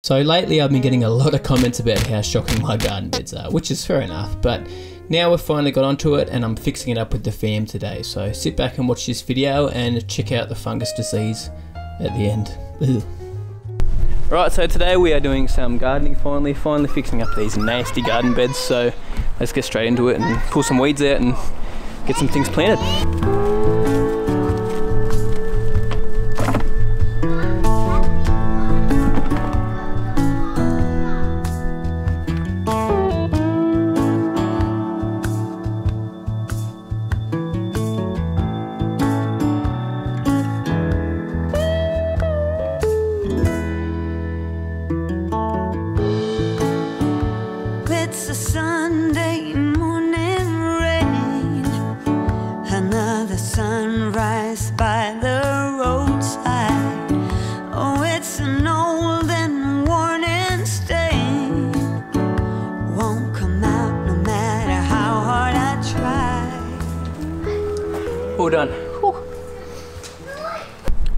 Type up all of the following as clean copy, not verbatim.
So lately I've been getting a lot of comments about how shocking my garden beds are, which is fair enough, but now we've finally got onto it and I'm fixing it up with the fam today. So sit back and watch this video and check out the fungus disease at the end. Ugh. Right, so today we are doing some gardening finally fixing up these nasty garden beds. So let's get straight into it and pull some weeds out and get some things planted. It's a Sunday morning rain, another sunrise by the roadside. Oh, it's an old and worn and stain, won't come out no matter how hard I try. All done. Whew.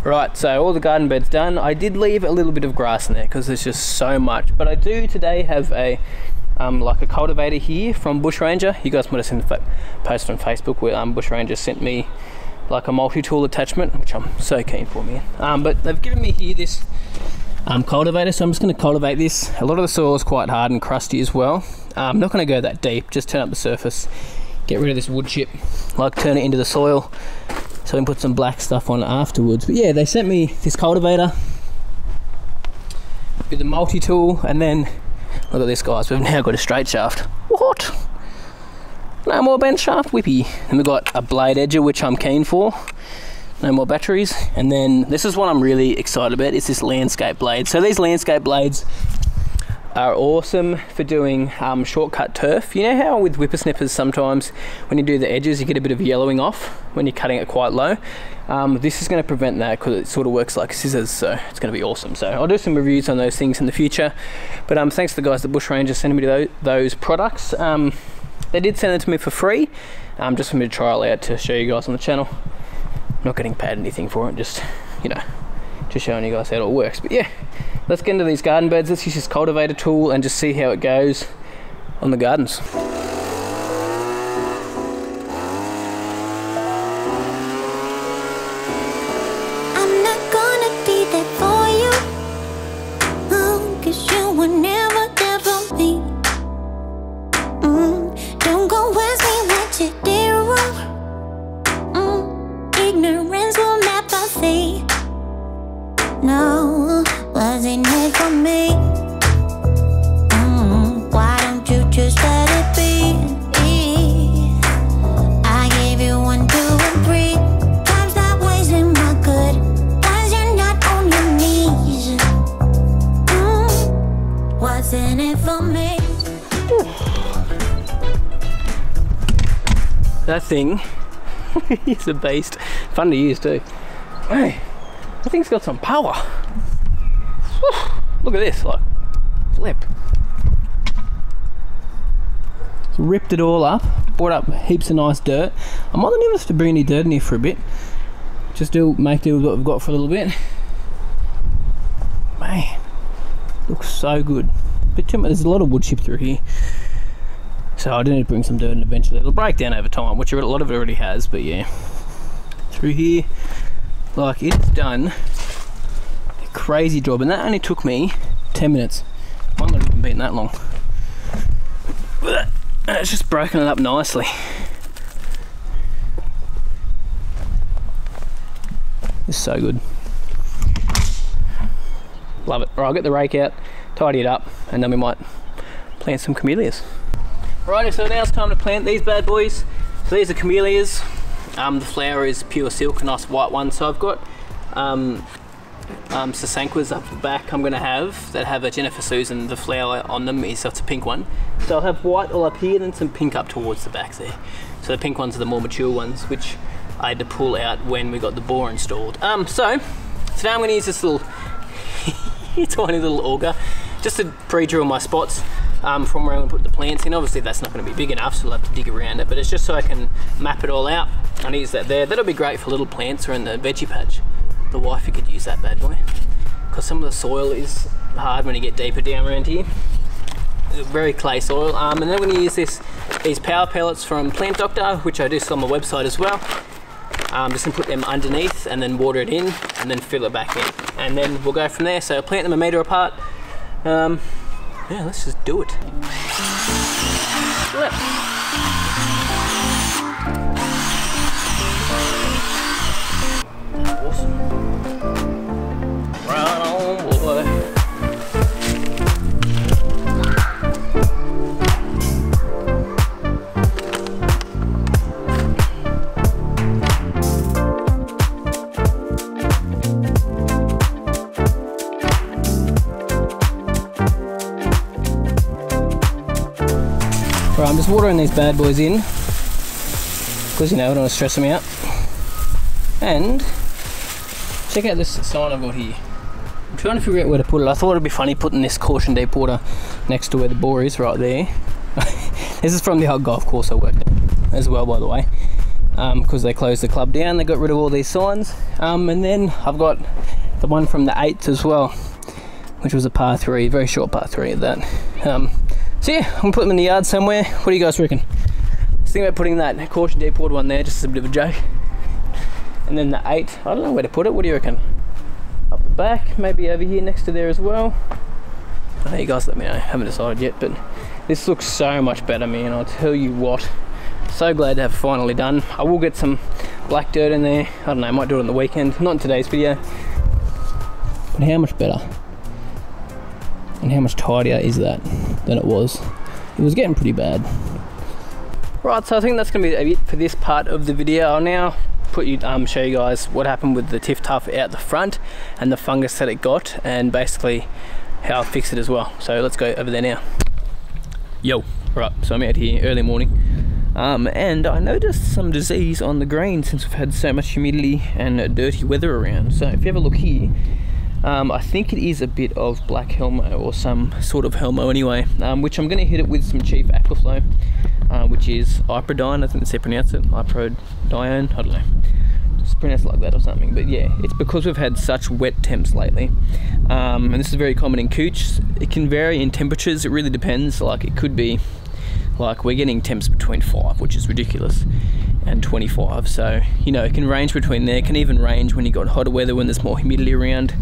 Right, so all the garden beds done. I did leave a little bit of grass in there because there's just so much, but I do today have a like a cultivator here from Bush Ranger. You guys might have seen the post on Facebook where Bush Ranger sent me like a multi-tool attachment, which I'm so keen for, man. But they've given me here this cultivator, so I'm just going to cultivate this. A lot of the soil is quite hard and crusty as well. I'm not going to go that deep, just turn up the surface, get rid of this wood chip, like turn it into the soil so we can put some black stuff on afterwards. But yeah, they sent me this cultivator with a multi-tool, and then look at this, guys, we've now got a straight shaft. What? No more bent shaft, whippy. And we've got a blade edger, which I'm keen for. No more batteries. And then this is what I'm really excited about, is this landscape blade. So these landscape blades are awesome for doing shortcut turf. You know how with whippersnippers sometimes when you do the edges you get a bit of yellowing off when you're cutting it quite low? This is going to prevent that because it sort of works like scissors, so it's going to be awesome. So I'll do some reviews on those things in the future. But thanks to the guys at Bush Ranger sending me those products. They did send them to me for free, just for me to trial out to show you guys on the channel. I'm not getting paid anything for it, just, you know, just showing you guys how it all works. But yeah, let's get into these garden beds. Let's use this cultivator tool and just see how it goes on the gardens. I'm not gonna be there for you, oh, 'cause you were never there for me. Don't go ask me what you did wrong. Ignorance will never see. No, wasn't it for me? Why don't you just let it be? I gave you 1, 2, and 3 times, not wasting my good, 'cause you're not on your knees. Wasn't it for me? That thing is a beast. Fun to use too. Hey, that thing's got some power. Whew. Look at this, like, flip. Ripped it all up, brought up heaps of nice dirt. I might not even have to bring any dirt in here for a bit. Just make do with what we've got for a little bit. Man, looks so good. But there's a lot of wood chip through here, so I do need to bring some dirt in eventually. It'll break down over time, which a lot of it already has, but yeah. Through here, like, it's done a crazy job, and that only took me 10 minutes. Might not even been that long. And it's just broken it up nicely. It's so good. Love it. Right, I'll get the rake out, tidy it up, and then we might plant some camellias. Alrighty, so now it's time to plant these bad boys. So these are camellias. The flower is pure silk, a nice white one. So I've got sasanquas up the back I'm going to have that have a Jennifer Susan. The flower on them is, so it's a pink one. So I'll have white all up here and then some pink up towards the back there. So the pink ones are the more mature ones, which I had to pull out when we got the bore installed. So today I'm going to use this little tiny little auger just to pre-drill my spots from where I'm going to put the plants in. Obviously that's not going to be big enough, so I'll have to dig around it, but it's just so I can map it all out. I'm going to use that there. That'll be great for little plants or in the veggie patch. The wifey could use that bad boy, because some of the soil is hard when you get deeper down around here. Very clay soil. And then we're going to use these power pellets from Plant Doctor, which I do sell on my website as well. Just going to put them underneath and then water it in and then fill it back in. And then we'll go from there. So plant them 1 metre apart. Yeah, let's just do it. Awesome. Right on, boy. Right, I'm just watering these bad boys in because, you know, I don't want to stress them out. And check out this sign I've got here. I'm trying to figure out where to put it. I thought it'd be funny putting this caution deep water next to where the bore is, right there. This is from the old golf course I worked at as well, by the way, because they closed the club down. They got rid of all these signs. And then I've got the one from the 8th as well, which was a par 3, very short par 3 at that. So yeah, I'm gonna put them in the yard somewhere. What do you guys reckon? I was thinking about putting that caution deep water one there, just as a bit of a joke. And then the 8, I don't know where to put it. What do you reckon? Up the back, maybe over here next to there as well. I don't know, you guys let me know. I haven't decided yet, but this looks so much better, man. I'll tell you what. So glad to have it finally done. I will get some black dirt in there. I don't know, I might do it on the weekend. Not in today's video. But how much better? And how much tidier is that than it was? It was getting pretty bad. Right, so I think that's going to be it for this part of the video. I'll now show you guys what happened with the TifTuf out the front and the fungus that it got, and basically how I fixed it as well. So let's go over there now. Yo, right, so I'm out here early morning, and I noticed some disease on the green since we've had so much humidity and dirty weather around. So if you have a look here, I think it is a bit of black helmo or some sort of helmo anyway, which I'm going to hit it with some cheap aquaflow, which is Iprodine, I think that's how you pronounce it, Iprodine, I don't know, just pronounce it like that or something. But yeah, it's because we've had such wet temps lately, and this is very common in cooch. It can vary in temperatures, it really depends. Like it could be, like we're getting temps between 5, which is ridiculous, and 25, so you know it can range between there. It can even range when you got hotter weather, when there's more humidity around.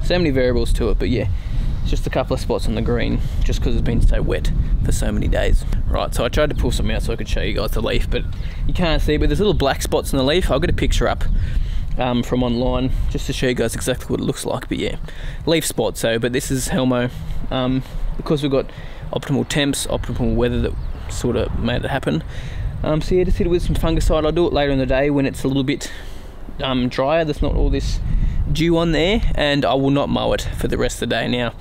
So many variables to it, but yeah, it's just a couple of spots on the green just because it's been so wet for so many days. Right, so I tried to pull some out so I could show you guys the leaf, but you can't see, but there's little black spots in the leaf. I'll get a picture up from online just to show you guys exactly what it looks like. But yeah, leaf spots. So but this is helmo, because we've got optimal temps, optimal weather that sort of made it happen. So yeah, just hit it with some fungicide. I'll do it later in the day when it's a little bit drier, there's not all this dew on there, and I will not mow it for the rest of the day. Now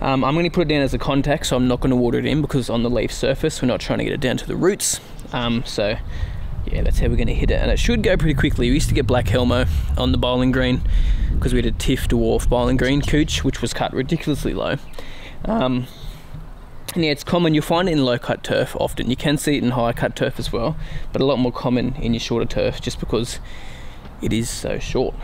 I'm going to put it down as a contact, so I'm not going to water it in because on the leaf surface we're not trying to get it down to the roots. So yeah, that's how we're going to hit it, and it should go pretty quickly. We used to get black helmo on the bowling green because we had a Tif dwarf bowling green cooch which was cut ridiculously low. And yeah, it's common, you'll find it in low cut turf often. You can see it in high cut turf as well, but a lot more common in your shorter turf just because it is so short.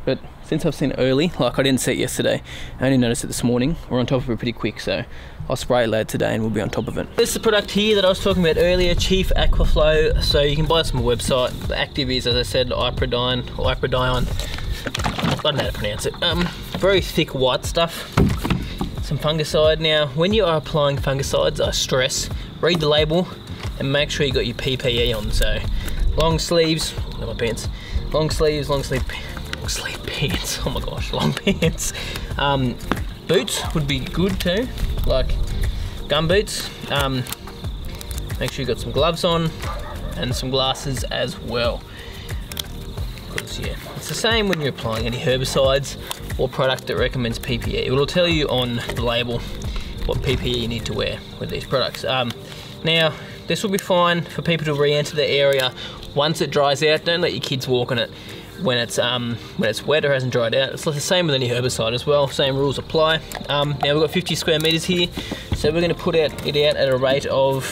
But since I've seen it early, like I didn't see it yesterday, I only noticed it this morning, we're on top of it pretty quick, so I'll spray it later today and we'll be on top of it. This is the product here that I was talking about earlier, Cheap Aquaflow. So you can buy it from a website. The active is, as I said, Iprodine, or Iprodine. I don't know how to pronounce it. Very thick white stuff. Some fungicide. Now, when you are applying fungicides, I stress, read the label and make sure you got your PPE on. So long sleeves, not my pants, long sleeve pants, oh my gosh, long pants. Boots would be good too, like gum boots. Make sure you got some gloves on and some glasses as well. Because yeah, it's the same when you're applying any herbicides or product that recommends PPE. It will tell you on the label what PPE you need to wear with these products. Now, this will be fine for people to re-enter the area once it dries out. Don't let your kids walk on it when it's wet or hasn't dried out. It's the same with any herbicide as well. Same rules apply. Now we've got 50 square meters here, so we're going to put it out at a rate of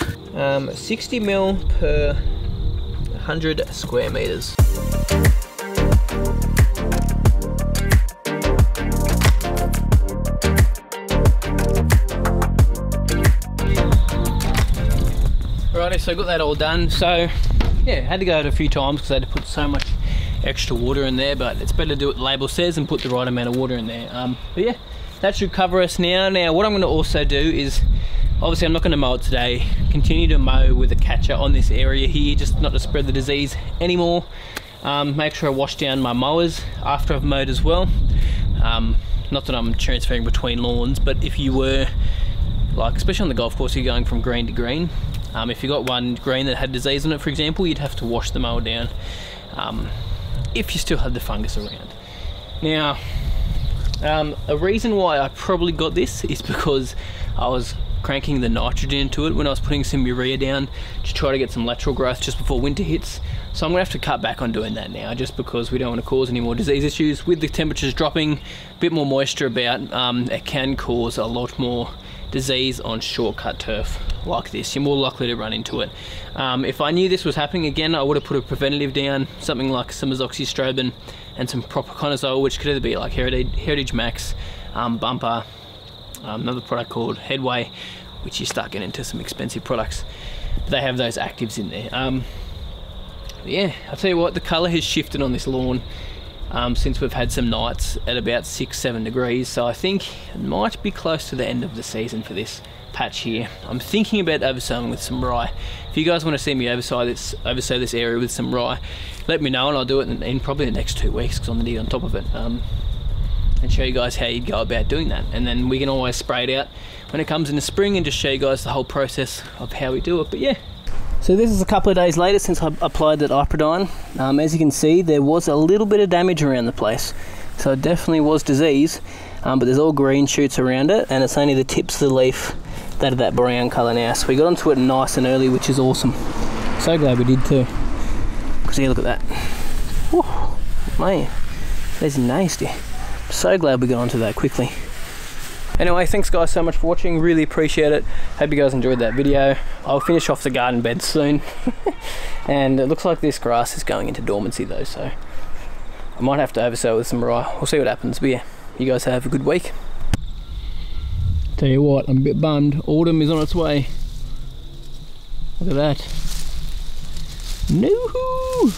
60 mil per 100 square meters. Anyway, so I got that all done. So yeah, had to go out a few times because I had to put so much extra water in there, but it's better to do what the label says and put the right amount of water in there. But yeah, that should cover us now. Now what I'm going to also do is, obviously I'm not going to mow it today, continue to mow with a catcher on this area here, just not to spread the disease anymore. Make sure I wash down my mowers after I've mowed as well. Not that I'm transferring between lawns, but if you were, like especially on the golf course, you're going from green to green. If you got one green that had disease on it, for example, you'd have to wash the mower down if you still had the fungus around. Now, a reason why I probably got this is because I was cranking the nitrogen into it when I was putting some urea down to try to get some lateral growth just before winter hits. So I'm gonna have to cut back on doing that now, just because we don't want to cause any more disease issues. With the temperatures dropping, a bit more moisture about, it can cause a lot more disease on shortcut turf like this. You're more likely to run into it. If I knew this was happening again, I would have put a preventative down, something like some azoxystrobin and some propiconazole, which could either be like Heritage Max, Bumper, another product called Headway, which you start getting into some expensive products. But they have those actives in there. Yeah, I'll tell you what, the colour has shifted on this lawn since we've had some nights at about 6-7 degrees, so I think it might be close to the end of the season for this patch here. I'm thinking about oversowing with some rye. If you guys want to see me oversow this area with some rye, let me know and I'll do it in probably the next 2 weeks, because I'm going to get on top of it, and show you guys how you'd go about doing that. And then we can always spray it out when it comes in the spring and just show you guys the whole process of how we do it. But yeah, so this is a couple of days later since I applied that Iprodine. As you can see, there was a little bit of damage around the place, so it definitely was disease, but there's all green shoots around it, and it's only the tips of the leaf that are that brown colour now. So we got onto it nice and early, which is awesome. So glad we did too, because here, look at that. Whew, man, that's nasty. So glad we got onto that quickly. Anyway, thanks guys so much for watching, really appreciate it. Hope you guys enjoyed that video. I'll finish off the garden bed soon. And it looks like this grass is going into dormancy though, so I might have to oversow with some rye. We'll see what happens, but yeah, you guys have a good week. Tell you what, I'm a bit bummed. Autumn is on its way. Look at that. No-hoo!